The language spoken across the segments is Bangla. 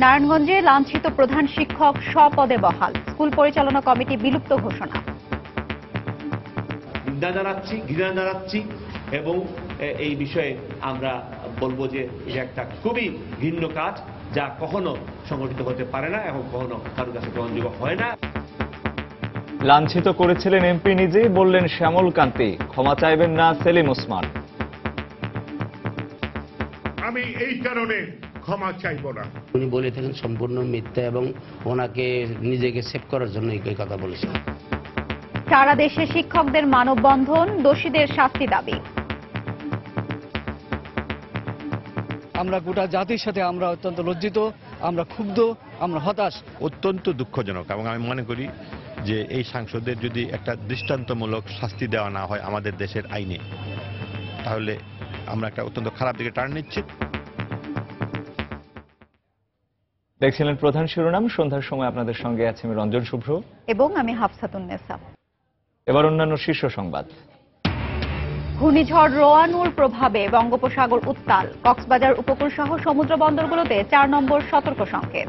নারায়ণগঞ্জে লাঞ্ছিত প্রধান শিক্ষক স্বপদে বহাল, স্কুল পরিচালনা কমিটি বিলুপ্ত ঘোষণা। নিন্দা জানাচ্ছি, ঘৃণা জানাচ্ছি এবং এই বিষয়ে আমরা বলবো যে এটা একটা খুবই ঘৃণ্য কাজ, যা কখনো সংগঠিত হতে পারে না এবং কখনো কারোর কাছে গ্রহণযোগ্য হয় না। লাঞ্ছিত করেছিলেন এমপি নিজেই, বললেন শ্যামল কান্তি, ক্ষমা চাইবেন না সেলিম ওসমান। আমি এই কারণে ক্ষমা চাইব না। উনি বলে থাকেন সম্পূর্ণ মিথ্যা এবং ওনাকে নিজেকে সেভ করার জন্য এই কথা বলেছেন। সারা দেশে শিক্ষকদের মানববন্ধন, দোষীদের শাস্তি দাবি। আমরা গোটা জাতির সাথে আমরা অত্যন্ত লজ্জিত, আমরা ক্ষুব্ধ, আমরা হতাশ। অত্যন্ত দুঃখজনক এবং আমি মনে করি যে এই সাংসদের যদি একটা দৃষ্টান্তমূলক শাস্তি দেওয়া না হয় আমাদের দেশের আইনে, তাহলে আমরা একটা অত্যন্ত খারাপ দিকে টার্ন নিচ্ছি। দেখছিলেন প্রধান শিরোনাম। সন্ধ্যার সময় আপনাদের সঙ্গে আছে আমি রঞ্জন শুভ্র এবং আমি হাফসাতুন্নেসা। এবার অন্যান্য শীর্ষ সংবাদ। ঘূর্ণিঝড় রোয়ানুর প্রভাবে বঙ্গোপসাগর উত্তাল, কক্সবাজার উপকূল সহ সমুদ্র বন্দরগুলোতে 4 নম্বর সতর্ক সংকেত।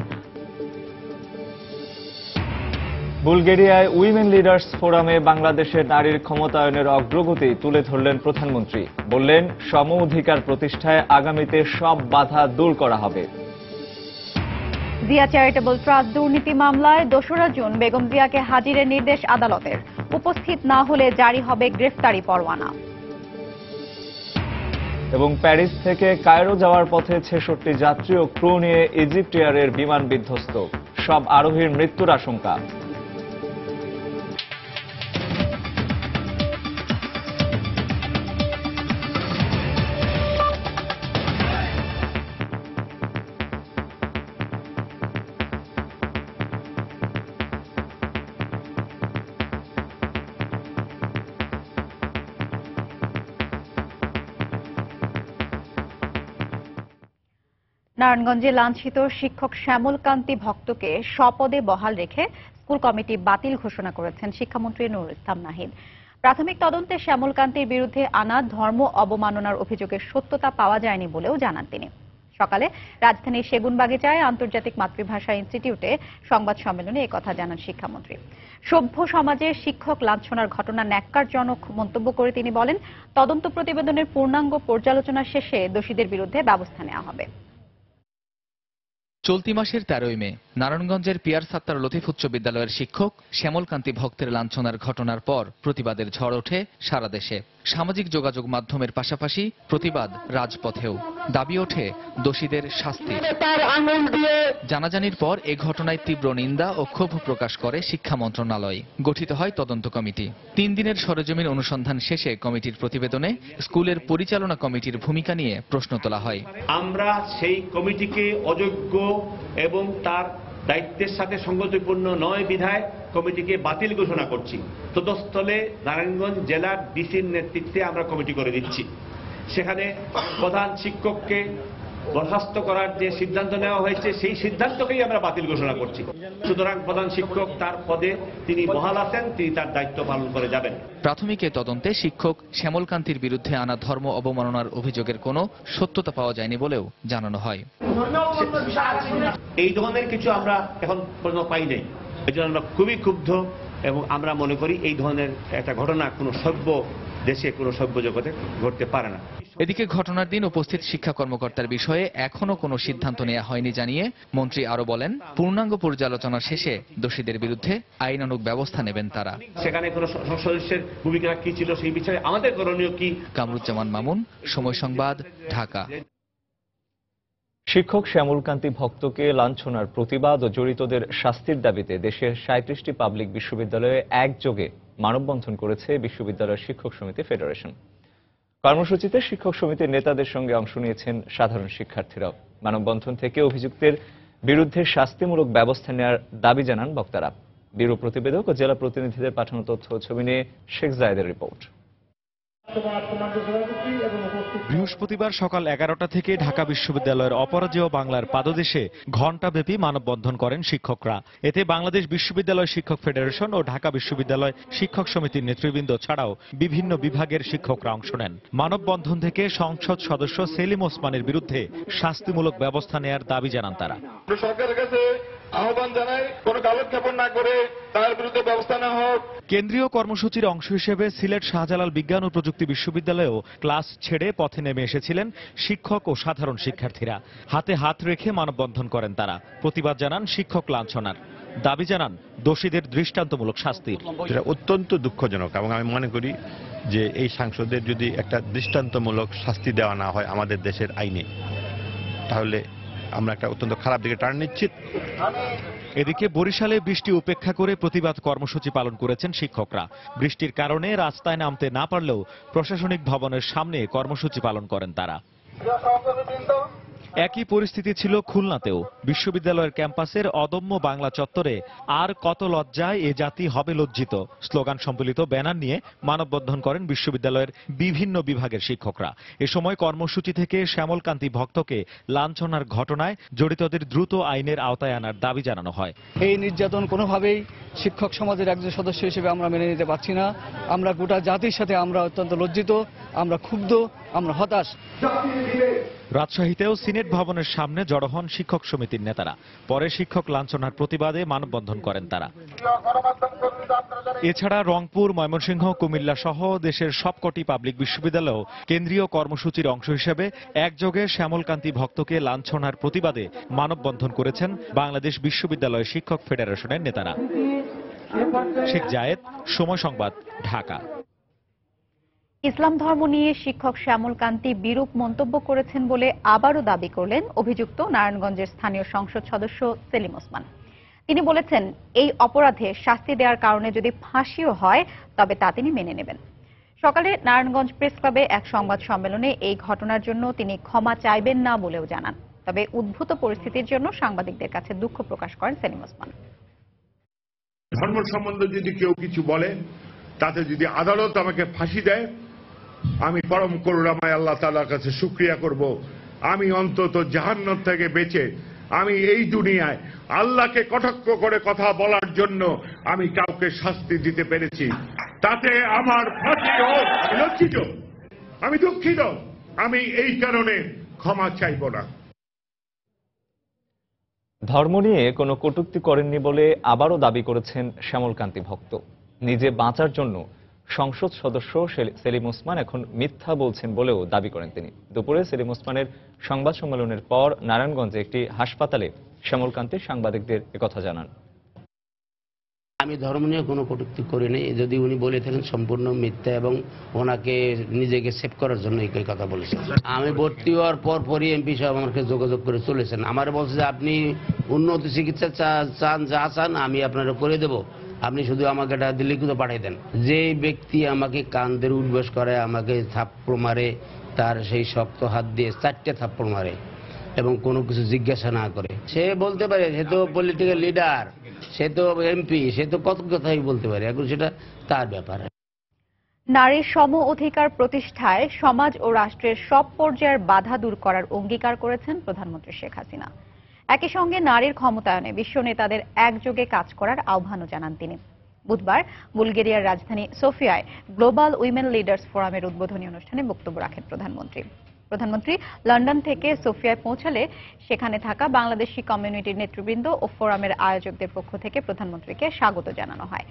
বুলগেরিয়ায় উইমেন লিডার্স ফোরামে বাংলাদেশের নারীর ক্ষমতায়নের অগ্রগতি তুলে ধরলেন প্রধানমন্ত্রী। বললেন, সম অধিকার প্রতিষ্ঠায় আগামীতে সব বাধা দূর করা হবে। জিয়া চ্যারিটেবল ট্রাস্ট দুর্নীতি মামলায় 2রা জুন বেগম জিয়াকে হাজিরের নির্দেশ আদালতের, উপস্থিত না হলে জারি হবে গ্রেফতারি পরোয়ানা। এবং প্যারিস থেকে কায়রো যাওয়ার পথে 66 যাত্রী ও ক্রু নিয়ে ইজিপ্ট এয়ারের বিমান বিধ্বস্ত, সব আরোহীর মৃত্যুর আশঙ্কা। নারায়ণগঞ্জে লাঞ্ছিত শিক্ষক শ্যামল কান্তি ভক্তকে স্বপদে বহাল রেখে স্কুল কমিটি বাতিল ঘোষণা করেছেন শিক্ষামন্ত্রী নুরুল ইসলাম নাহিদ। প্রাথমিক তদন্তে শ্যামল কান্তির বিরুদ্ধে আনা ধর্ম অবমাননার অভিযোগের সত্যতা পাওয়া যায়নি বলেও জানান তিনি। সকালে রাজধানীর সেগুনবাগিচায় আন্তর্জাতিক মাতৃভাষা ইনস্টিটিউটে সংবাদ সম্মেলনে একথা জানান শিক্ষামন্ত্রী। সভ্য সমাজে শিক্ষক লাঞ্ছনার ঘটনা ন্যাক্কারজনক মন্তব্য করে তিনি বলেন, তদন্ত প্রতিবেদনের পূর্ণাঙ্গ পর্যালোচনা শেষে দোষীদের বিরুদ্ধে ব্যবস্থা নেওয়া হবে। চলতি মাসের 13ই মে নারায়ণগঞ্জের পিয়ার সাত্তার লতিফ উচ্চ বিদ্যালয়ের শিক্ষক শ্যামল কান্তি ভক্তের লাঞ্ছনার ঘটনার পর প্রতিবাদের ঝড় ওঠে সারা দেশে। সামাজিক যোগাযোগ মাধ্যমের পাশাপাশি প্রতিবাদ রাজপথেও, দাবি ওঠে দোষীদের শাস্তি। জানাজানির পর এ ঘটনায় তীব্র নিন্দা ও ক্ষোভ প্রকাশ করে শিক্ষা মন্ত্রণালয়। গঠিত হয় তদন্ত কমিটি। 3 দিনের সরেজমিন অনুসন্ধান শেষে কমিটির প্রতিবেদনে স্কুলের পরিচালনা কমিটির ভূমিকা নিয়ে প্রশ্ন তোলা হয়। আমরা সেই কমিটিকে অযোগ্য এবং তার দায়িত্বের সাথে সঙ্গতিপূর্ণ নয় বিধায় কমিটিকে বাতিল ঘোষণা করছি। তদস্থলে নারায়ণগঞ্জ জেলার ডিসির নেতৃত্বে আমরা কমিটি করে দিচ্ছি। সেখানে প্রধান শিক্ষককে বরখাস্ত করার যে সিদ্ধান্ত নেওয়া হয়েছে সেই সিদ্ধান্তকেই আমরা বাতিল ঘোষণা করছি। সুতরাং প্রধান শিক্ষক তার পদে তিনি বহাল আছেন, তিনি তার দায়িত্ব পালন করে যাবেন। প্রাথমিক তদন্তে শিক্ষক শ্যামল কান্তির বিরুদ্ধে আনা ধর্ম অবমাননার অভিযোগের কোনো সত্যতা পাওয়া যায়নি বলেও জানানো হয়। এই ধরনের কিছু আমরা এখন পর্যন্ত পাই নাই, এই জন্য আমরা খুবই ক্ষুব্ধ এবং আমরা মনে করি এই ধরনের একটা ঘটনা কোনো সভ্য দেশে, কোনো সভ্য জগতে ঘটতে পারে না। এদিকে ঘটনার দিন উপস্থিত শিক্ষা কর্মকর্তার বিষয়ে এখনো কোনো সিদ্ধান্ত নেওয়া হয়নি জানিয়ে মন্ত্রী আরো বলেন, পূর্ণাঙ্গ পর্যালোচনা শেষে দোষীদের বিরুদ্ধে আইনানুগ ব্যবস্থা নেবেন তারা। সেখানে কোনো সদস্যের ভূমিকা কি ছিল সেই বিষয়ে আমাদের করণীয় কি। কামরুজ্জামান মামুন, সময় সংবাদ, ঢাকা। শিক্ষক শ্যামল কান্তি ভক্তকে লাঞ্ছনার প্রতিবাদ ও জড়িতদের শাস্তির দাবিতে দেশের 37টি পাবলিক বিশ্ববিদ্যালয়ে একযোগে মানববন্ধন করেছে বিশ্ববিদ্যালয় শিক্ষক সমিতি ফেডারেশন। কর্মসূচিতে শিক্ষক সমিতির নেতাদের সঙ্গে অংশ নিয়েছেন সাধারণ শিক্ষার্থীরাও। মানববন্ধন থেকে অভিযুক্তের বিরুদ্ধে শাস্তিমূলক ব্যবস্থা নেওয়ার দাবি জানান বক্তারা। ব্যুরো প্রতিবেদক ও জেলা প্রতিনিধিদের পাঠানো তথ্য ছবি নিয়ে শেখ জায়েদের রিপোর্ট। বৃহস্পতিবার সকাল 11টা থেকে ঢাকা বিশ্ববিদ্যালয়ের অপরাজেয় বাংলার পাদদেশে ঘণ্টাব্যাপী মানববন্ধন করেন শিক্ষকরা। এতে বাংলাদেশ বিশ্ববিদ্যালয় শিক্ষক ফেডারেশন ও ঢাকা বিশ্ববিদ্যালয় শিক্ষক সমিতির নেতৃবৃন্দ ছাড়াও বিভিন্ন বিভাগের শিক্ষকরা অংশ নেন। মানববন্ধন থেকে সংসদ সদস্য সেলিম ওসমানের বিরুদ্ধে শাস্তিমূলক ব্যবস্থা নেয়ার দাবি জানান তারা। সরকারের কাছে আহ্বান জানাই, কোনো কালক্ষেপণ না করে তার বিরুদ্ধে ব্যবস্থা নেওয়া হোক। কেন্দ্রীয় কর্মসূচির অংশ হিসেবে সিলেট শাহজালাল বিজ্ঞান ও প্রযুক্তি বিশ্ববিদ্যালয়েও ক্লাস ছেড়ে পথে নেমে এসেছিলেন শিক্ষক ও সাধারণ শিক্ষার্থীরা। হাতে হাত রেখে মানববন্ধন করেন তারা। প্রতিবাদ জানান শিক্ষক লাঞ্ছনার। দাবি জানান দোষীদের দৃষ্টান্তমূলক শাস্তির। এটা অত্যন্ত দুঃখজনক এবং আমি মনে করি যে এই সাংসদের যদি একটা দৃষ্টান্তমূলক শাস্তি দেওয়া না হয় আমাদের দেশের আইনে, তাহলে আমরা একটা অত্যন্ত খারাপ দিকে টার্ন নিচ্ছি। এদিকে বরিশালে বৃষ্টি উপেক্ষা করে প্রতিবাদ কর্মসূচি পালন করেছেন শিক্ষকরা। বৃষ্টির কারণে রাস্তায় নামতে না পারলেও প্রশাসনিক ভবনের সামনে কর্মসূচি পালন করেন তারা। একই পরিস্থিতি ছিল খুলনাতেও। বিশ্ববিদ্যালয়ের ক্যাম্পাসের অদম্য বাংলা চত্বরে আর কত লজ্জায় এ জাতি হবে লজ্জিত স্লোগান সম্বলিত ব্যানার নিয়ে মানববন্ধন করেন বিশ্ববিদ্যালয়ের বিভিন্ন বিভাগের শিক্ষকরা। এ সময় কর্মসূচি থেকে শ্যামলকান্তি ভক্তকে লাঞ্ছনার ঘটনায় জড়িতদের দ্রুত আইনের আওতায় আনার দাবি জানানো হয়। এই নির্যাতন কোনোভাবেই শিক্ষক সমাজের একজন সদস্য হিসেবে আমরা মেনে নিতে পারছি না। আমরা গোটা জাতির সাথে আমরা অত্যন্ত লজ্জিত, আমরা ক্ষুব্ধ, আমরা হতাশ। রাজশাহীতেও সিনেট ভবনের সামনে জড়ো হন শিক্ষক সমিতির নেতারা। পরে শিক্ষক লাঞ্ছনার প্রতিবাদে মানববন্ধন করেন তারা। এছাড়া রংপুর, ময়মনসিংহ, কুমিল্লা সহ দেশের সবকটি পাবলিক বিশ্ববিদ্যালয়েও কেন্দ্রীয় কর্মসূচির অংশ হিসেবে একযোগে শ্যামলকান্তি ভক্তকে লাঞ্ছনার প্রতিবাদে মানববন্ধন করেছেন বাংলাদেশ বিশ্ববিদ্যালয় শিক্ষক ফেডারেশনের নেতারা। শেখ জায়েদ, সময় সংবাদ, ঢাকা। ইসলাম ধর্ম নিয়ে শিক্ষক শ্যামলকান্তি বিরূপ মন্তব্য করেছেন বলে আবারও দাবি করলেন অভিযুক্ত নারায়ণগঞ্জের স্থানীয় সংসদ সদস্য সেলিম ওসমান। তিনি বলেছেন, এই অপরাধে শাস্তি দেওয়ার কারণে যদি ফাঁসিও হয় তবে তা তিনি মেনে নেবেন। সকালে নারায়ণগঞ্জ প্রেস ক্লাবে এক সংবাদ সম্মেলনে এই ঘটনার জন্য তিনি ক্ষমা চাইবেন না বলেও জানান। তবে উদ্ভূত পরিস্থিতির জন্য সাংবাদিকদের কাছে দুঃখ প্রকাশ করেন সেলিম ওসমান। ধর্ম সম্বন্ধে যদি কেউ কিছু বলে, তাতে যদি আদালত আমাকে ফাঁসি দেয়, আমি পরম করুণাময় আল্লাহ তাআলার কাছে শুকরিয়া করব। আমি অন্তত জাহান্নাম থেকে বেঁচে আমি এই দুনিয়ায় আল্লাহকে কটাক্ষ করে কথা বলার জন্য আমি কাউকে শাস্তি দিতে পেরেছি। তাতে আমার ফাঁসি হোক, আমি লজ্জিত, আমি দুঃখিত। আমি এই কারণে ক্ষমা চাইব না। ধর্ম নিয়ে কোনো কটূক্তি করেননি বলে আবারও দাবি করেছেন শ্যামলকান্তি ভক্ত। নিজে বাঁচার জন্য সংসদ সদস্য সেলিম ওসমান এখন মিথ্যা বলছেন বলেও দাবি করেন তিনি। দুপুরে সেলিম ওসমানের সংবাদ সম্মেলনের পর নারায়ণগঞ্জে একটি হাসপাতালে শ্যামলকান্তি সাংবাদিকদের একথা জানান। আমি ধর্ম নিয়ে কোনো কটূক্তি করিনি। যদি উনি বলে থাকেন সম্পূর্ণ মিথ্যা এবং ওনাকে নিজেকে সেভ করার জন্য এই কথা বলেছেন। আমি ভর্তি হওয়ার পরই এমপি সাহেব আমাকে যোগাযোগ করে চলেছেন। আমার বলছে যে আপনি উন্নত চিকিৎসা চান, যা চান আমি আপনারা করে দেব, আপনি শুধু আমাকে এটা লিখিত পাঠিয়ে দেন। যে ব্যক্তি আমাকে কান্দের উদ্বেস করে, আমাকে থাপ্পড় মারে, তার সেই শক্ত হাত দিয়ে 4টে থাপ্পড় মারে এবং কোনো কিছু জিজ্ঞাসা না করে, সে বলতে পারে সে তো পলিটিক্যাল লিডার, সে তো এমপি, সে তো কত কথাই বলতে পারে। এখন সেটা তার ব্যাপার। নারীর সম অধিকার প্রতিষ্ঠায় সমাজ ও রাষ্ট্রের সব পর্যায়ের বাধা দূর করার অঙ্গীকার করেছেন প্রধানমন্ত্রী শেখ হাসিনা। একই সঙ্গে নারীর ক্ষমতায়নে বিশ্ব নেতাদের একযোগে কাজ করার আহ্বানও জানান তিনি। বুধবার বুলগেরিয়ার রাজধানী সোফিয়ায় গ্লোবাল উইমেন লিডার্স ফোরামের উদ্বোধনী অনুষ্ঠানে বক্তব্য রাখেন প্রধানমন্ত্রী লন্ডন থেকে সোফিয়ায় পৌঁছালে সেখানে থাকা বাংলাদেশি কমিউনিটির নেতৃবৃন্দ ও ফোরামের আয়োজকদের পক্ষ থেকে প্রধানমন্ত্রীকে স্বাগত জানানো হয়।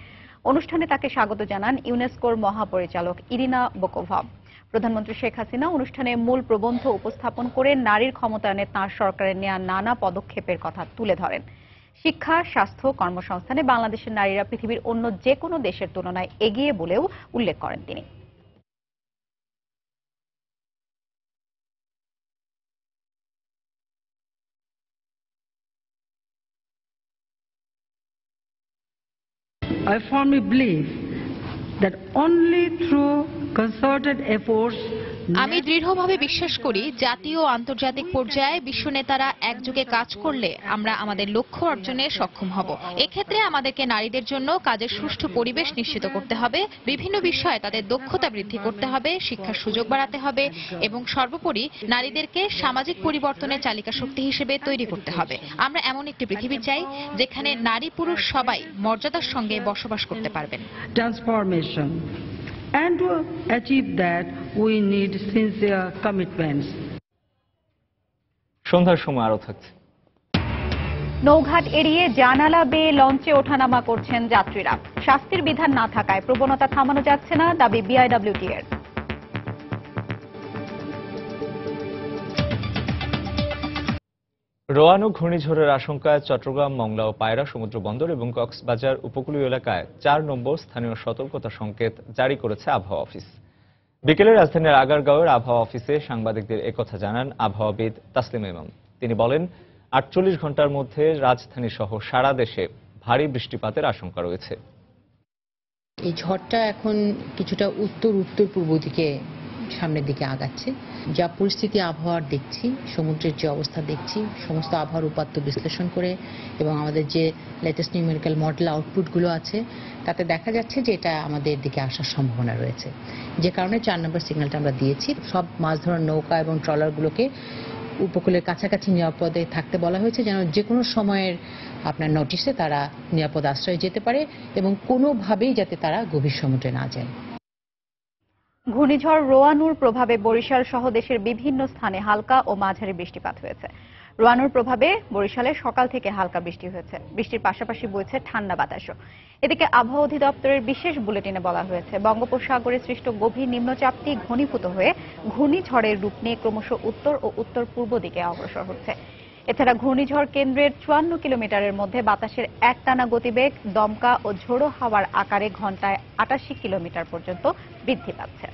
অনুষ্ঠানে তাকে স্বাগত জানান ইউনেস্কোর মহাপরিচালক ইরিনা বোকোভা। প্রধানমন্ত্রী শেখ হাসিনা অনুষ্ঠানে মূল প্রবন্ধ উপস্থাপন করে নারীর ক্ষমতায়নে তাঁর সরকারের নেওয়া নানা পদক্ষেপের কথা তুলে ধরেন। শিক্ষা, স্বাস্থ্য, কর্মসংস্থানে বাংলাদেশের নারীরা পৃথিবীর অন্য যে কোনো দেশের তুলনায় এগিয়ে বলেও উল্লেখ করেন তিনি। I firmly believe that only through concerted efforts আমি দৃঢ়ভাবে বিশ্বাস করি জাতীয় ও আন্তর্জাতিক পর্যায়ে বিশ্ব নেতারা একযোগে কাজ করলে আমরা আমাদের লক্ষ্য অর্জনে সক্ষম হব। এক্ষেত্রে আমাদেরকে নারীদের জন্য কাজের সুষ্ঠু পরিবেশ নিশ্চিত করতে হবে, বিভিন্ন বিষয়ে তাদের দক্ষতা বৃদ্ধি করতে হবে, শিক্ষার সুযোগ বাড়াতে হবে এবং সর্বোপরি নারীদেরকে সামাজিক পরিবর্তনের চালিকা শক্তি হিসেবে তৈরি করতে হবে। আমরা এমন একটি পৃথিবী চাই যেখানে নারী পুরুষ সবাই মর্যাদার সঙ্গে বসবাস করতে পারবেন। Transformation. And to achieve that, we need sincere commitments. সন্ধ্যার সময় আরো থাকছে। নৌঘাট এড়িয়ে জানালা বেয়ে লঞ্চে ওঠানামা করছেন যাত্রীরা। শাস্তির বিধান না থাকায় প্রবণতা থামানো যাচ্ছে না, দাবি বিআইডব্লিউটি এর। রোয়ানু ঘূর্ণিঝড়ের আশঙ্কায় চট্টগ্রাম, মংলা ও পায়রা সমুদ্র বন্দর এবং কক্সবাজার উপকূলীয় এলাকায় 4 নম্বর স্থানীয় সতর্কতা সংকেত জারি করেছে আবহাওয়া অফিস। বিকেলে রাজধানীর আগারগাঁওয়ের আবহাওয়া অফিসে সাংবাদিকদের একথা জানান আবহাওয়াবিদ তাসলিমা ইমাম। তিনি বলেন, 48 ঘন্টার মধ্যে রাজধানী সহ সারা দেশে ভারী বৃষ্টিপাতের আশঙ্কা রয়েছে। এই ঝড়টা এখন কিছুটা উত্তর পূর্ব দিকে সামনের দিকে আগাচ্ছে। যা পরিস্থিতি আবহাওয়ার দেখছি, সমুদ্রের যে অবস্থা দেখছি, সমস্ত আবহাওয়ার উপাত্ত বিশ্লেষণ করে এবং আমাদের যে লেটেস্ট নিউমেরিক্যাল মডেল আউটপুটগুলো আছে তাতে দেখা যাচ্ছে যে এটা আমাদের দিকে আসার সম্ভাবনা রয়েছে, যে কারণে 4 নম্বর সিগন্যালটা আমরা দিয়েছি। সব মাছ ধরার নৌকা এবং ট্রলারগুলোকে উপকূলের কাছাকাছি নিরাপদে থাকতে বলা হয়েছে, যেন যে কোনো সময়ের আপনার নোটিশে তারা নিরাপদ আশ্রয়ে যেতে পারে এবং কোনোভাবেই যাতে তারা গভীর সমুদ্রে না যায়। ঘূর্ণিঝড় রোয়ানুর প্রভাবে বরিশাল সহ দেশের বিভিন্ন স্থানে হালকা ও মাঝারি বৃষ্টিপাত হয়েছে। রোয়ানুর প্রভাবে বরিশালে সকাল থেকে হালকা বৃষ্টি হয়েছে। বৃষ্টির পাশাপাশি বইছে ঠান্ডা বাতাসও। এদিকে আবহাওয়া অধিদপ্তরের বিশেষ বুলেটিনে বলা হয়েছে, বঙ্গোপসাগরে সৃষ্ট গভীর নিম্নচাপটি ঘনীভূত হয়ে ঘূর্ণিঝড়ের রূপ নিয়ে ক্রমশ উত্তর ও উত্তর পূর্ব দিকে অগ্রসর হচ্ছে। এছাড়া ঘূর্ণিঝড় কেন্দ্রের 54 কিলোমিটারের মধ্যে বাতাসের একটানা গতিবেগ দমকা ও ঝোড়ো হাওয়ার আকারে ঘন্টায় 88 কিলোমিটার পর্যন্ত বৃদ্ধি পাচ্ছে।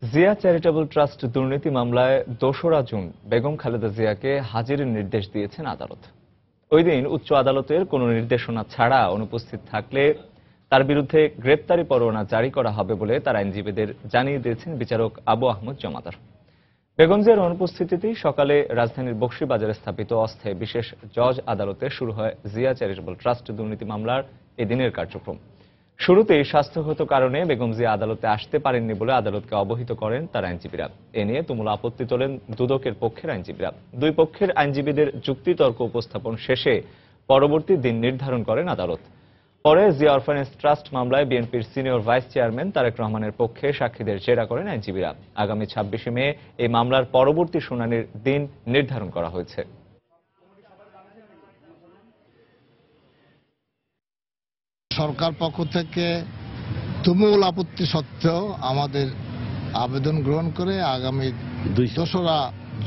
জিয়া চ্যারিটেবল ট্রাস্ট দুর্নীতি মামলায় 2রা জুন বেগম খালেদা জিয়াকে হাজিরের নির্দেশ দিয়েছেন আদালত। ওই দিন উচ্চ আদালতের কোনো নির্দেশনা ছাড়া অনুপস্থিত থাকলে তার বিরুদ্ধে গ্রেপ্তারি পরোয়ানা জারি করা হবে বলে তার আইনজীবীদের জানিয়ে দিয়েছেন বিচারক আবু আহমদ জমাদার। বেগম জিয়ার অনুপস্থিতিতেই সকালে রাজধানীর বকশীবাজারে স্থাপিত অস্থায়ী বিশেষ জজ আদালতে শুরু হয় জিয়া চ্যারিটেবল ট্রাস্ট দুর্নীতি মামলার এদিনের কার্যক্রম। শুরুতেই স্বাস্থ্যগত কারণে বেগম জিয়া আদালতে আসতে পারেননি বলে আদালতকে অবহিত করেন তার আইনজীবীরা। এ নিয়ে তুমুল আপত্তি তোলেন দুদকের পক্ষের আইনজীবীরা। দুই পক্ষের আইনজীবীদের যুক্তিতর্ক উপস্থাপন শেষে পরবর্তী দিন নির্ধারণ করেন আদালত। পরে জিয়া অরফানেজ ট্রাস্ট মামলায় বিএনপির সিনিয়র ভাইস চেয়ারম্যান তারেক রহমানের পক্ষে সাক্ষীদের জেরা করেন আইনজীবীরা। আগামী 26 মে এই মামলার পরবর্তী শুনানির দিন নির্ধারণ করা হয়েছে। সরকার পক্ষ থেকে তুমুল আপত্তি সত্ত্বেও আমাদের আবেদন গ্রহণ করে আগামী 2রা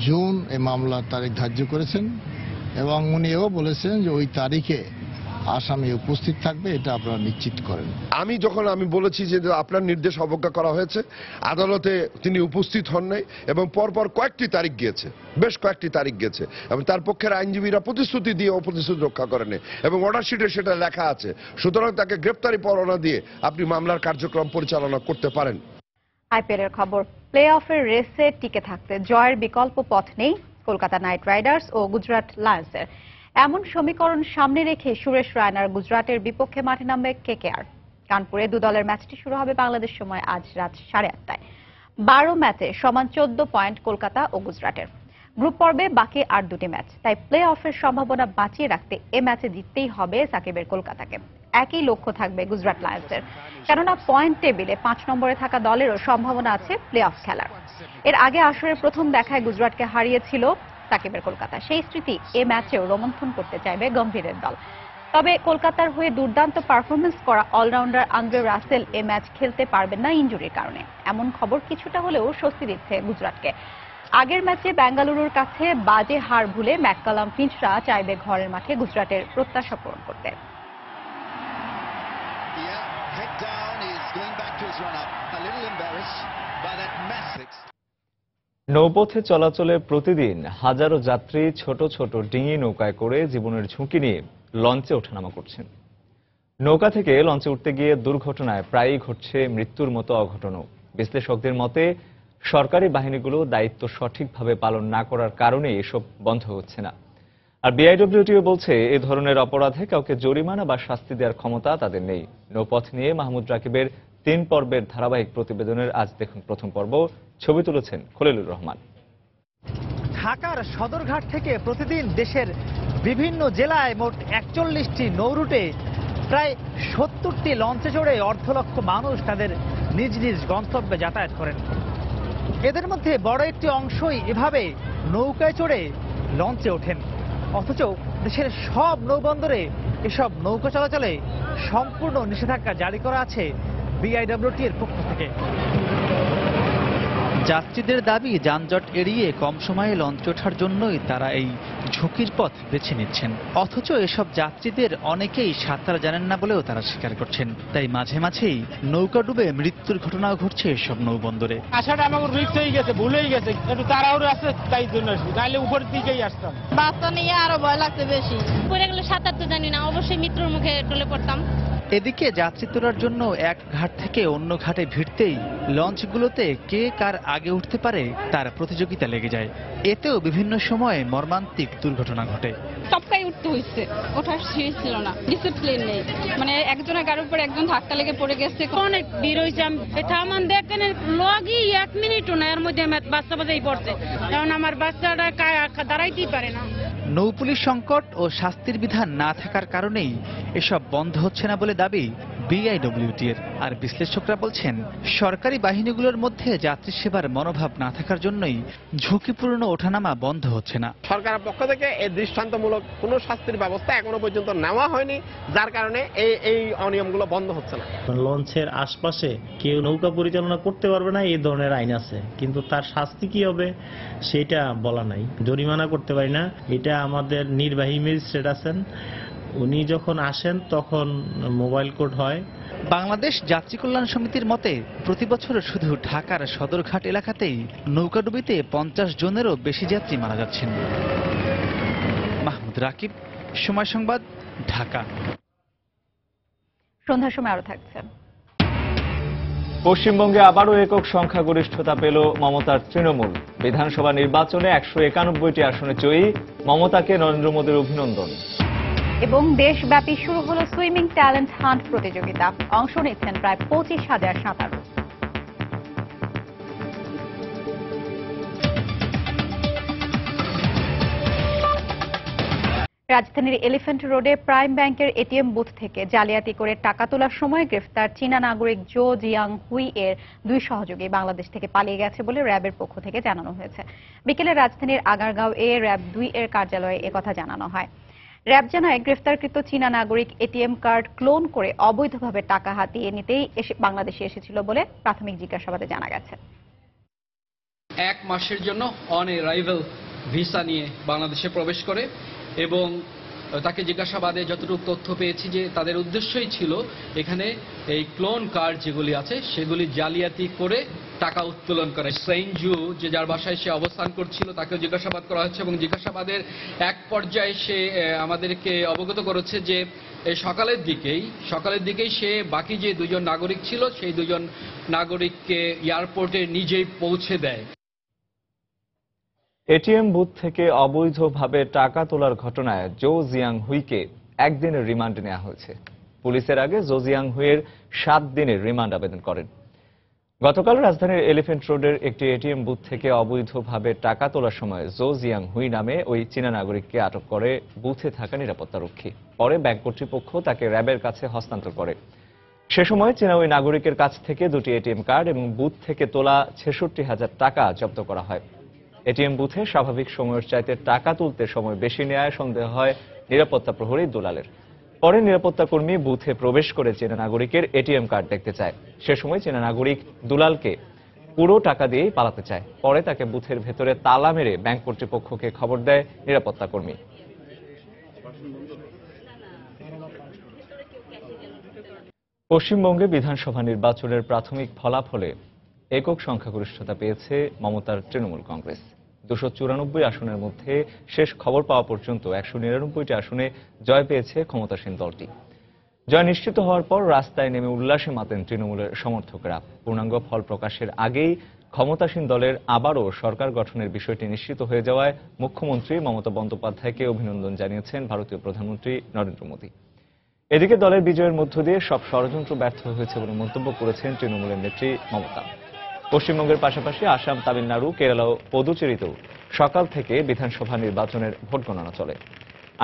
জুন এই মামলার তারিখ ধার্য করেছেন এবং উনিও বলেছেন যে ওই তারিখে আসামি উপস্থিত থাকবে, এটা আপনারা নিশ্চিত করেন। আমি বলেছি যে আপনার নির্দেশ অবজ্ঞা করা হয়েছে, আদালতে তিনি উপস্থিত হন নাই এবং পরপর কয়েকটি তারিখ গিয়েছে, বেশ কয়েকটি তারিখ গেছে এবং তার পক্ষের আইনজীবীরা প্রতিশ্রুতি দিয়ে অপ্রতিশ্রুতি রক্ষা করেনি এবং অর্ডার শিটে সেটা লেখা আছে। সুতরাং তাকে গ্রেপ্তারি পরোয়ানা দিয়ে আপনি মামলার কার্যক্রম পরিচালনা করতে পারেন। আইপিএলের খবর, প্লে অফের রেসে টিকে থাকতে জয়ের বিকল্প পথ নেই কলকাতা নাইট রাইডার্স ও গুজরাট লায়ন্সের। এমন সমীকরণ সামনে রেখে সুরেশ রায়নার গুজরাটের বিপক্ষে মাঠে নামবে কেকেআর। কানপুরে 2 দলের ম্যাচটি শুরু হবে বাংলাদেশ সময় আজ রাত 8:30টায়। 12 ম্যাচে সমান 14 পয়েন্ট কলকাতা ও গুজরাটের। গ্রুপ পর্বে বাকি আর 2টি ম্যাচ, তাই প্লে অফের সম্ভাবনা বাঁচিয়ে রাখতে এ ম্যাচে জিততেই হবে সাকিবের কলকাতাকে। একই লক্ষ্য থাকবে গুজরাট লায়ন্সের, কেননা পয়েন্ট টেবিলে 5 নম্বরে থাকা দলেরও সম্ভাবনা আছে প্লে অফ খেলার। এর আগে আসরের প্রথম দেখায় গুজরাটকে হারিয়েছিল সাকিবের কলকাতা। সেই স্মৃতি এ ম্যাচেও রোমন্থন করতে চাইবে গম্ভীরের দল। তবে কলকাতার হয়ে দুর্দান্ত পারফরমেন্স করা অলরাউন্ডার আন্দ্রে রাসেল এ ম্যাচ খেলতে পারবেন না ইনজুরির কারণে। এমন খবর কিছুটা হলেও স্বস্তি দিচ্ছে গুজরাটকে। আগের ম্যাচে বেঙ্গালুরুর কাছে বাজে হার ভুলে ম্যাককালাম ফিঞ্চরা চাইবে ঘরের মাঠে গুজরাটের প্রত্যাশা পূরণ করতে। নৌপথে চলাচলে প্রতিদিন হাজারো যাত্রী ছোট ছোট ডিঙি নৌকায় করে জীবনের ঝুঁকি নিয়ে লঞ্চে ওঠানামা করছেন। নৌকা থেকে লঞ্চে উঠতে গিয়ে দুর্ঘটনায় প্রায়ই ঘটছে মৃত্যুর মতো অঘটনও। বিশ্লেষকদের মতে সরকারি বাহিনীগুলো দায়িত্ব সঠিকভাবে পালন না করার কারণে এসব বন্ধ হচ্ছে না। আর বিআইডব্লিউটিও বলছে এ ধরনের অপরাধে কাউকে জরিমানা বা শাস্তি দেওয়ার ক্ষমতা তাদের নেই। নৌপথ নিয়ে মাহমুদ রাকিবের 3 পর্বের ধারাবাহিক প্রতিবেদনের আজ দেখুন প্রথম পর্ব। ছবি তুলেছেন খলিলুর রহমান। ঢাকার সদরঘাট থেকে প্রতিদিন দেশের বিভিন্ন জেলায় মোট 41টি নৌরুটে প্রায় 70টি লঞ্চে চড়ে অর্ধলক্ষ মানুষ তাদের নিজ নিজ গন্তব্যে যাতায়াত করেন। এদের মধ্যে বড় একটি অংশই এভাবে নৌকায় চড়ে লঞ্চে ওঠেন। অথচ দেশের সব নৌবন্দরে এসব নৌকা চলাচলে সম্পূর্ণ নিষেধাজ্ঞা জারি করা আছে বিআইডব্লিউটি এর পক্ষ থেকে। যাত্রীদের দাবি যানজট এড়িয়ে কম সময়ে লঞ্চে ওঠার জন্যই তারা এই ঝুঁকির পথ বেছে নিচ্ছেন। অথচ এসব যাত্রীদের অনেকেই সাঁতার জানেন না বলেও তারা স্বীকার করছেন। তাই মাঝে মাঝেই নৌকা ডুবে মৃত্যুর ঘটনাও ঘটছে এসব নৌবন্দরে। আসাটা আমাকে রিস্ক হয়ে গেছে, ভুলেই গেছে, একটু তাড়াহুড়ো আছে তাই জন্য আসবি, নাহলে উপরের দিকেই আসতাম। বাচ্চা নিয়ে আরো ভয় লাগছে বেশি। পড়ে গেলে সাঁতার তো জানি না, অবশ্যই মৃত্যুর মুখে টলে পড়তাম। এদিকে যাত্রী তোলার জন্য এক ঘাট থেকে অন্য ঘাটে ভিড়তেই লঞ্চগুলোতে কে কার আগে উঠতে পারে তার প্রতিযোগিতা লেগে যায়। এতেও বিভিন্ন সময়ে মর্মান্তিক দুর্ঘটনা ঘটে। টপকাই উঠতে হয়েছে, ওঠার সিঁড়ি ছিল না, ডিসিপ্লিন নেই, মানে একজনের গাড়ির উপর একজন ধাক্কা লেগে পড়ে গেছে। অনেক ভিড় হয়েছে, এটা আমার দেখেন লগই 1 মিনিটও না, এর মধ্যে বাচ্চা বাজাই পড়ছে। কারণ আমার বাচ্চাটা দাঁড়াইতেই পারে না। নৌপুলিশ সংকট ও শাস্তির বিধান না থাকার কারণেই এসব বন্ধ হচ্ছে না বলে দাবি বিআইডব্লিউটির। আর বিশ্লেষকরা বলছেন সরকারি বাহিনীগুলোর মধ্যে যাত্রী সেবার মনোভাব না থাকার জন্যই ঝুঁকিপূর্ণ ওঠানামা বন্ধ হচ্ছে না। সরকারের পক্ষ থেকে এই দৃষ্টান্তমূলক কোনো শাস্তির ব্যবস্থা এখনো পর্যন্ত নেওয়া হয়নি, যার কারণে এই অনিয়মগুলো বন্ধ হচ্ছে না। লঞ্চের আশপাশে কেউ নৌকা পরিচালনা করতে পারবে না, এই ধরনের আইন আছে, কিন্তু তার শাস্তি কি হবে সেটা বলা নাই। জরিমানা করতে পারি না, এটা আমাদের নির্বাহী ম্যাজিস্ট্রেট আছেন, উনি যখন আসেন তখন মোবাইল কোড হয়। বাংলাদেশ যাত্রী কল্যাণ সমিতির মতে প্রতি বছর শুধু ঢাকার সদরঘাট এলাকাতেই নৌকাডুবিতে 50 জনেরও বেশি যাত্রী মারা যাচ্ছেন। মাহমুদ রাকিব, সময় সংবাদ, ঢাকা। সন্ধ্যার সময় আরো থাকছে। পশ্চিমবঙ্গে আবারও একক সংখ্যাগরিষ্ঠতা পেল মমতার তৃণমূল। বিধানসভা নির্বাচনে 191টি আসনে জয়ী মমতাকে নরেন্দ্র মোদীর অভিনন্দন। এবং দেশব্যাপী শুরু হলো সুইমিং ট্যালেন্ট হান্ট প্রতিযোগিতা। অংশ নিচ্ছেন প্রায় 25,000 সাঁতারু। রাজধানীর এলিফ্যান্ট রোডে প্রাইম ব্যাংকের এটিএম বুথ থেকে জালিয়াতি করে টাকা তোলার সময় গ্রেফতার চীনা নাগরিক জো জিয়াং হুই এর 2 সহযোগী বাংলাদেশ থেকে পালিয়ে গেছে বলে র্যাবের পক্ষ থেকে জানানো হয়েছে। বিকেলে রাজধানীর আগারগাঁও র্যাব 2 এর কার্যালয়ে একথা জানানো হয়। র্যাব জানায় গ্রেফতারকৃত চীনা নাগরিক এটিএম কার্ড ক্লোন করে অবৈধভাবে টাকা হাতিয়ে নিতেই বাংলাদেশে এসেছিল বলে প্রাথমিক জিজ্ঞাসাবাদে জানা গেছে। 1 মাসের জন্য অন অ্যারাইভাল ভিসা নিয়ে বাংলাদেশে প্রবেশ করে এবং তাকে জিজ্ঞাসাবাদে যতটুকু তথ্য পেয়েছি যে তাদের উদ্দেশ্যই ছিল এখানে এই ক্লোন কার্ড যেগুলি আছে সেগুলি জালিয়াতি করে টাকা উত্তোলন করে। সেইনজু যে যার বাসায় সে অবস্থান করছিল তাকে জিজ্ঞাসাবাদ করা হচ্ছে এবং জিজ্ঞাসাবাদের এক পর্যায়ে সে আমাদেরকে অবগত করেছে যে সকালের দিকেই সে বাকি যে 2 জন নাগরিক ছিল সেই 2 জন নাগরিককে এয়ারপোর্টে নিজেই পৌঁছে দেয়। এটিএম বুথ থেকে অবৈধভাবে টাকা তোলার ঘটনায় জো জিয়াং হুইকে 1 দিনের রিমান্ডে নেওয়া হয়েছে। পুলিশের আগে জো জিয়াং হুইয়ের 7 দিনের রিমান্ড আবেদন করেন। গতকাল রাজধানীর এলিফ্যান্ট রোডের একটি এটিএম বুথ থেকে অবৈধভাবে টাকা তোলার সময় জো জিয়াং হুই নামে ওই চীনা নাগরিককে আটক করে বুথে থাকা নিরাপত্তারক্ষী। পরে ব্যাংক কর্তৃপক্ষ তাকে র্যাবের কাছে হস্তান্তর করে। সে সময় চীনা ওই নাগরিকের কাছ থেকে 2টি এটিএম কার্ড এবং বুথ থেকে তোলা 66,000 টাকা জব্দ করা হয়। এটিএম বুথে স্বাভাবিক সময়ের চাইতে টাকা তুলতে সময় বেশি নেওয়ায় সন্দেহ হয় নিরাপত্তা প্রহরী দুলালের। পরে নিরাপত্তা কর্মী বুথে প্রবেশ করে চীনা নাগরিকের এটিএম কার্ড দেখতে চায়। সে সময় চীনা নাগরিক দুলালকে পুরো টাকা দিয়েই পালাতে চায়। পরে তাকে বুথের ভেতরে তালা মেরে ব্যাংক কর্তৃপক্ষকে খবর দেয় নিরাপত্তা কর্মী। পশ্চিমবঙ্গে বিধানসভা নির্বাচনের প্রাথমিক ফলাফলে একক সংখ্যাগরিষ্ঠতা পেয়েছে মমতার তৃণমূল কংগ্রেস। 294 আসনের মধ্যে শেষ খবর পাওয়া পর্যন্ত 199টি আসনে জয় পেয়েছে ক্ষমতাসীন দলটি। জয় নিশ্চিত হওয়ার পর রাস্তায় নেমে উল্লাসে মাতেন তৃণমূলের সমর্থকরা। পূর্ণাঙ্গ ফল প্রকাশের আগেই ক্ষমতাসীন দলের আবারও সরকার গঠনের বিষয়টি নিশ্চিত হয়ে যাওয়ায় মুখ্যমন্ত্রী মমতা বন্দ্যোপাধ্যায়কে অভিনন্দন জানিয়েছেন ভারতীয় প্রধানমন্ত্রী নরেন্দ্র মোদী। এদিকে দলের বিজয়ের মধ্য দিয়ে সব ষড়যন্ত্র ব্যর্থ হয়েছে বলে মন্তব্য করেছেন তৃণমূলের নেত্রী মমতা। পশ্চিমবঙ্গের পাশাপাশি আসাম, তামিলনাড়ু, কেরালা ও পুদুচেরিতেও সকাল থেকে বিধানসভা নির্বাচনের ভোট গণনা চলে।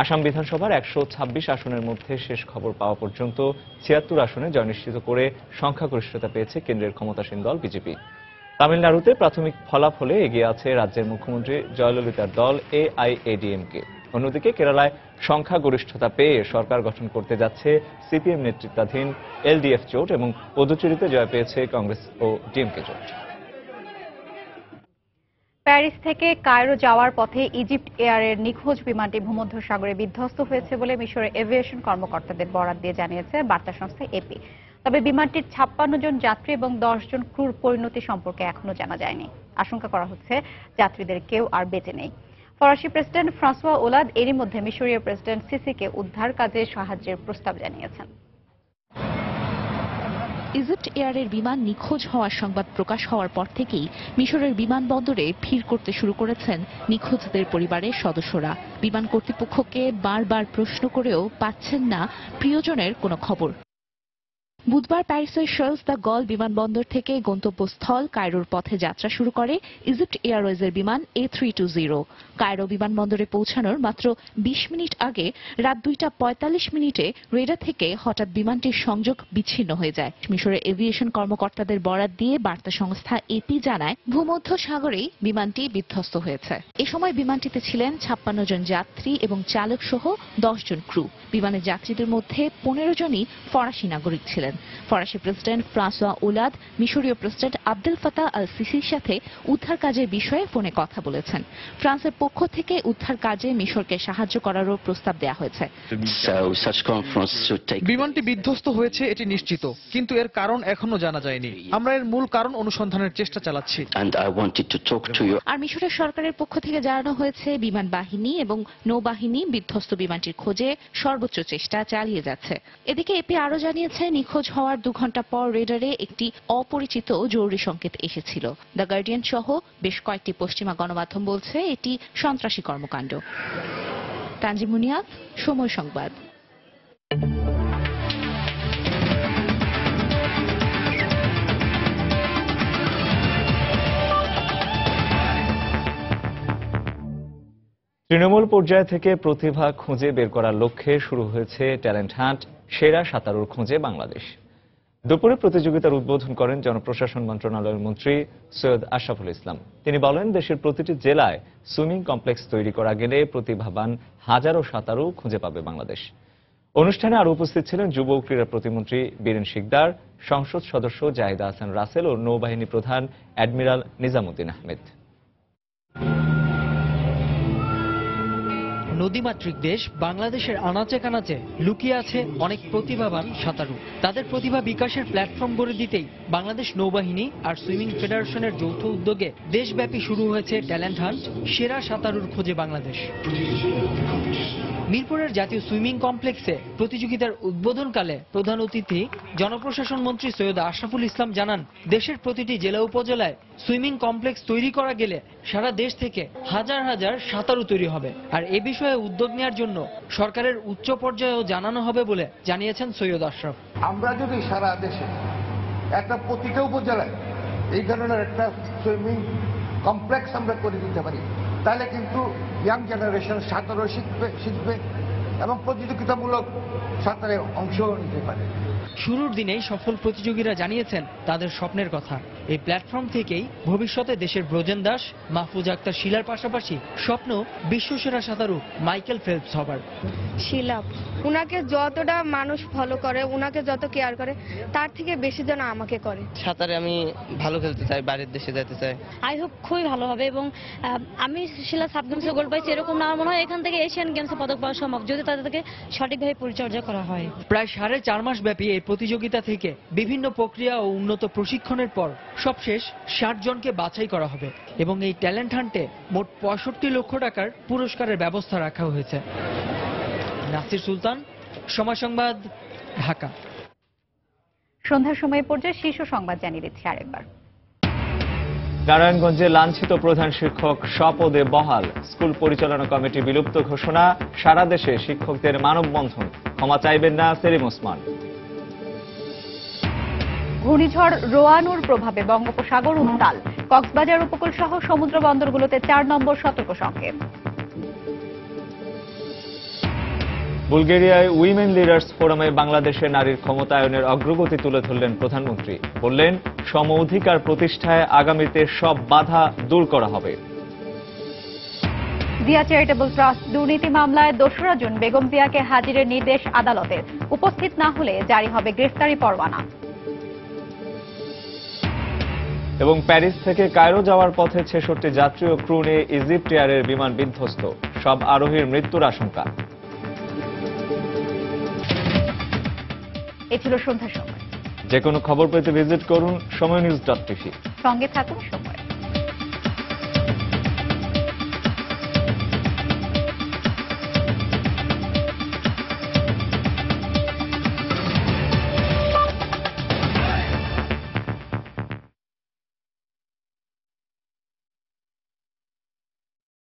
আসাম বিধানসভার 126 আসনের মধ্যে শেষ খবর পাওয়া পর্যন্ত 76 আসনে জয় নিশ্চিত করে সংখ্যাগরিষ্ঠতা পেয়েছে কেন্দ্রের ক্ষমতাসীন দল বিজেপি। তামিলনাড়ুতে প্রাথমিক ফলাফলে এগিয়ে আছে রাজ্যের মুখ্যমন্ত্রী জয়ললিতার দল AIADMK। অন্যদিকে কেরালায় সংখ্যাগরিষ্ঠতা পেয়ে সরকার গঠন করতে যাচ্ছে সিপিএম নেতৃত্বাধীন LDF জোট এবং পুদুচেরিতে জয় পেয়েছে কংগ্রেস ও DMK জোট। প্যারিস থেকে কায়রো যাওয়ার পথে ইজিপ্ট এয়ারের নিখোঁজ বিমানটি ভূমধ্যসাগরে বিধ্বস্ত হয়েছে বলে মিশরের এভিয়েশন কর্মকর্তাদের বরাত দিয়ে জানিয়েছে বার্তা সংস্থা AP। তবে বিমানটির 56 জন যাত্রী এবং 10 জন ক্রুর পরিণতি সম্পর্কে এখনো জানা যায়নি। আশঙ্কা করা হচ্ছে যাত্রীদের কেউ আর বেঁচে নেই। ফরাসি প্রেসিডেন্ট ফ্রান্সোয়া ওলাদ এরই মধ্যে মিশরীয় প্রেসিডেন্ট সিসিকে উদ্ধার কাজে সাহায্যের প্রস্তাব জানিয়েছেন। ইজিপ্ট এয়ারের বিমান নিখোঁজ হওয়ার সংবাদ প্রকাশ হওয়ার পর থেকেই মিশরের বিমানবন্দরে ভিড় করতে শুরু করেছেন নিখোঁজদের পরিবারের সদস্যরা। বিমান কর্তৃপক্ষকে বারবার প্রশ্ন করেও পাচ্ছেন না প্রিয়জনের কোনো খবর। বুধবার প্যারিসের শার্লস দ্য গল বিমানবন্দর থেকে গন্তব্যস্থল কায়রোর পথে যাত্রা শুরু করে ইজিপ্ট এয়ারওয়েজের বিমান A320। কায়রো বিমানবন্দরে পৌঁছানোর মাত্র 20 মিনিট আগে রাত 2:45 রেডার থেকে হঠাৎ বিমানটির সংযোগ বিচ্ছিন্ন হয়ে যায়। মিশরের এভিয়েশন কর্মকর্তাদের বরাত দিয়ে বার্তা সংস্থা AP জানায় ভূমধ্যসাগরেই বিমানটি বিধ্বস্ত হয়েছে। এ সময় বিমানটিতে ছিলেন 56 জন যাত্রী এবং চালক সহ 10 জন ক্রু। বিমানের যাত্রীদের মধ্যে 15 জনই ফরাসি নাগরিক ছিলেন। ফরাসি প্রেসিডেন্ট ফ্রান্সোয়া ওলাদ মিশরীয় প্রেসিডেন্ট আব্দেল ফাতাহ আল সিসির সাথে উদ্ধার কাজের বিষয়ে ফোনে কথা বলেছেন। ফ্রান্সের পক্ষ থেকে উদ্ধার কাজে মিশরকে সাহায্য করারও প্রস্তাব দেওয়া হয়েছে। বিমানটি বিধ্বস্ত হয়েছে এটি নিশ্চিত, কিন্তু এর কারণ এখনো জানা যায়নি। আমরা এর মূল কারণ অনুসন্ধানের চেষ্টা চালাচ্ছি। আর মিশরের সরকারের পক্ষ থেকে জানানো হয়েছে বিমান বাহিনী এবং নৌবাহিনী বিধ্বস্ত বিমানটির খোঁজে সর্বোচ্চ চেষ্টা চালিয়ে যাচ্ছে। এদিকে এপি আরও জানিয়েছে নিখোঁজ হওয়ার 2 ঘন্টা পর রেডারে একটি অপরিচিত জরুরি সংকেত এসেছিল। দ্য গার্ডিয়ান সহ বেশ কয়েকটি পশ্চিমা গণমাধ্যম বলছে এটি সন্ত্রাসী কর্মকাণ্ড। তানজিম মুনিয়াত, সময় সংবাদ। তৃণমূল পর্যায় থেকে প্রতিভা খুঁজে বের করার লক্ষ্যে শুরু হয়েছে ট্যালেন্ট হান্ট সেরা সাঁতারুর খোঁজে বাংলাদেশ। দুপুরে প্রতিযোগিতার উদ্বোধন করেন জনপ্রশাসন মন্ত্রণালয়ের মন্ত্রী সৈয়দ আশরাফুল ইসলাম। তিনি বলেন, দেশের প্রতিটি জেলায় সুইমিং কমপ্লেক্স তৈরি করা গেলে প্রতিভাবান হাজারো সাঁতারু খুঁজে পাবে বাংলাদেশ। অনুষ্ঠানে আরো উপস্থিত ছিলেন যুব ও ক্রীড়া প্রতিমন্ত্রী বীরেন শিকদার, সংসদ সদস্য জাহিদা হাসান রাসেল ও নৌবাহিনী প্রধান অ্যাডমিরাল নিজামুদ্দিন আহমেদ। নদীমাতৃক দেশ বাংলাদেশের আনাচে কানাচে লুকিয়ে আছে অনেক প্রতিভাবান সাঁতারু। তাদের প্রতিভা বিকাশের প্ল্যাটফর্ম গড়ে দিতেই বাংলাদেশ নৌবাহিনী আর সুইমিং ফেডারেশনের যৌথ উদ্যোগে দেশব্যাপী শুরু হয়েছে ট্যালেন্ট হান্ট সেরা সাঁতারুর খোঁজে বাংলাদেশ। মিরপুরের জাতীয় সুইমিং কমপ্লেক্সে প্রতিযোগিতার উদ্বোধনকালে প্রধান অতিথি জনপ্রশাসন মন্ত্রী সৈয়দ আশরাফুল ইসলাম জানান, দেশের প্রতিটি জেলা উপজেলায় সুইমিং কমপ্লেক্স তৈরি করা গেলে সারা দেশ থেকে হাজার হাজার সাঁতারু তৈরি হবে। আর এ বিষয়ে উদ্যোগ নেওয়ার জন্য সরকারের উচ্চ পর্যায়েও জানানো হবে বলে জানিয়েছেন সৈয়দ আশরাফ। আমরা যদি সারা দেশে একটা প্রতিটা উপজেলায় এই ধরনের একটা সুইমিং কমপ্লেক্স আমরা করে দিতে পারি, তাহলে কিন্তু ইয়াং জেনারেশন সাঁতারও শিখবে এবং প্রতিযোগিতামূলক সাঁতারে অংশ নিতে পারে। শুরুর দিনেই সফল প্রতিযোগীরা জানিয়েছেন তাদের স্বপ্নের কথা। এই প্ল্যাটফর্ম থেকেই ভবিষ্যতে দেশের ব্রোজেন দাস, মাহফুজ আক্তার শিলার পাশাপাশি স্বপ্ন বিশ্বসেরা সাঁতারু মাইকেল ফেলপস হবার। শিলা, উনাকে যতটা মানুষ ফলো করে, উনাকে যত কেয়ার করে, তার থেকে বেশি যেন আমাকে করে। সাঁতারে আমি ভালো খেলতে চাই, বাইরের দেশে যেতে চাই। আই হোপ খুবই ভালো হবে এবং আমি শিলা সাব গেমসে গোল্ড পাইছি, এরকম না মনে হয় এখান থেকে এশিয়ান গেমসে পদক পাওয়া সম্ভব যদি তাদেরকে সঠিকভাবে পরিচর্যা করা হয়। প্রায় 4.5 মাস ব্যাপী এই প্রতিযোগিতা থেকে বিভিন্ন প্রক্রিয়া ও উন্নত প্রশিক্ষণের পর সবশেষ 60 জনকে বাছাই করা হবে এবং এই ট্যালেন্ট হান্টে মোট 65 লক্ষ টাকার পুরস্কারের ব্যবস্থা রাখা হয়েছে। নাসির সুলতান, সময় সংবাদ, ঢাকা। সন্ধ্যার সময় পর্যায়ে শীর্ষ সংবাদ জানিয়ে দিচ্ছি আরেকবার। নারায়ণগঞ্জে লাঞ্ছিত প্রধান শিক্ষক স্বপদে বহাল, স্কুল পরিচালনা কমিটি বিলুপ্ত ঘোষণা, সারা দেশে শিক্ষকদের মানববন্ধন, ক্ষমা চাইবেন না সেলিম ওসমান। ঘূর্ণিঝড় রোয়ানুর প্রভাবে বঙ্গোপসাগর উত্তাল, কক্সবাজার উপকূল সহ সমুদ্র বন্দরগুলোতে 4 নম্বর সতর্ক সংকেত। বুলগেরিয়ায় উইমেন লিডার্স ফোরামে বাংলাদেশের নারীর ক্ষমতায়নের অগ্রগতি তুলে ধরলেন প্রধানমন্ত্রী। বললেন, সম অধিকার প্রতিষ্ঠায় আগামীতে সব বাধা দূর করা হবে। জিয়া চ্যারিটেবল ট্রাস্ট দুর্নীতি মামলায় 2রা জুন বেগম জিয়াকে হাজিরের নির্দেশ আদালতের, উপস্থিত না হলে জারি হবে গ্রেফতারি পরোয়ানা। এবং প্যারিস থেকে কায়রো যাওয়ার পথে 66 যাত্রী ও ক্রু নিয়ে ইজিপ্ট এয়ারের বিমান বিধ্বস্ত, সব আরোহীর মৃত্যুর আশঙ্কা। এ ছিল সন্ধ্যার সময়। যে কোনো খবর পেতে ভিজিট করুন সময়নিউজ.tv। সঙ্গে থাকুন সময়।